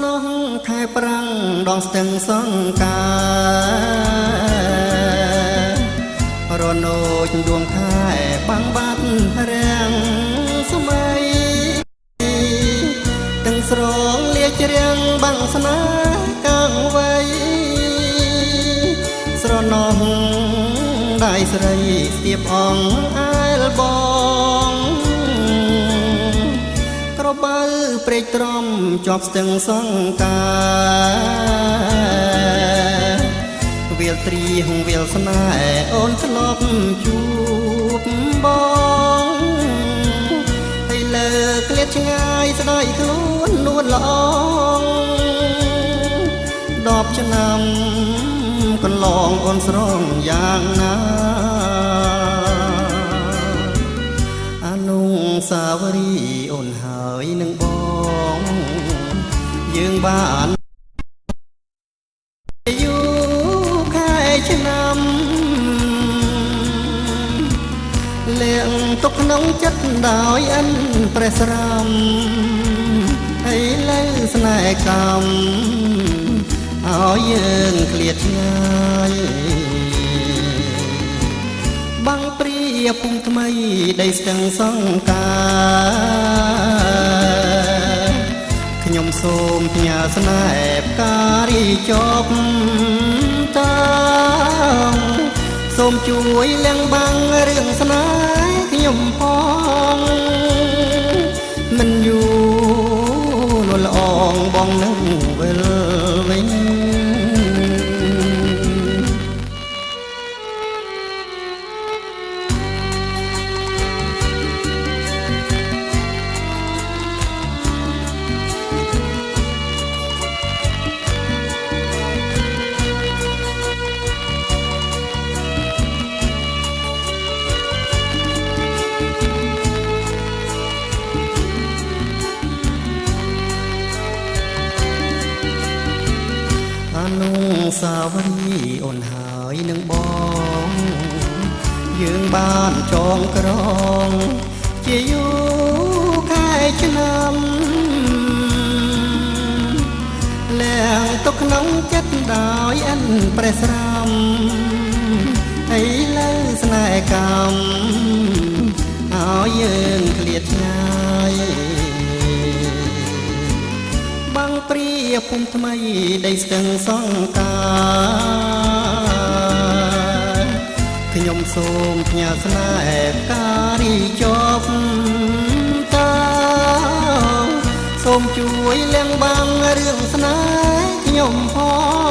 ណោះខែប្រាំងដងស្ទឹងសង្ការណូចដួងខែបាំងបាត់រាំងស្មៃទាំងស្រងលាជរៀងបាំងស្នេហ៍កាំងវ័យស្រណោះដៃស្រីស្ទាបអងអែលបងក្របើព្រែកទ្រាំជាប់ស្ទឹងសង្ការវាលត្រៀងវាលស្នេហ៍អូនធ្លាប់ជួបបងឲ្យលើក្លៀតឆ្ងាយស្ដាយខ្លួននួនល្អង10ឆ្នាំកន្លងអូនស្រងយ៉ាងណាអនុសាវរីយ៍អូនហើយនឹងបងយើងបានឆ្នាំលាងទុកក្នុងចិត្តដោយអិនព្រះស្រមហើយលើស្នេហ៍កម្មឲ្យយើងឃ្លាតឆ្ងាយបាំងព្រាពុំថ្មីដីស្ទឹងសង្ការខ្ញុំសូមផ្ញើស្នេហ៍ផ្ការីចប់សូមជួយលៀងបាំងរឿងស្នេហ៍ខ្ញុំផងមិនយូរលអងបងនឹងវិលវិញអនុសាវរីយ៍អូនហើយនឹងបងយើងបានចងក្រងជាយូរខែឆ្នាំលាងទុកក្នុងចិត្តដោយអិនព្រះស្រមឲ្យលើស្នេហ៍កម្មឲ្យយើងឃ្លាតឆ្ងាយបាំងព្រាភូមិថ្មីដីស្ទឹងសង្ការខ្ញុំសូមផ្ញើស្នេហ៍ផ្ការីចប់តាសូមជួយលៀងបាំងរឿងស្នេហ៍ខ្ញុំផង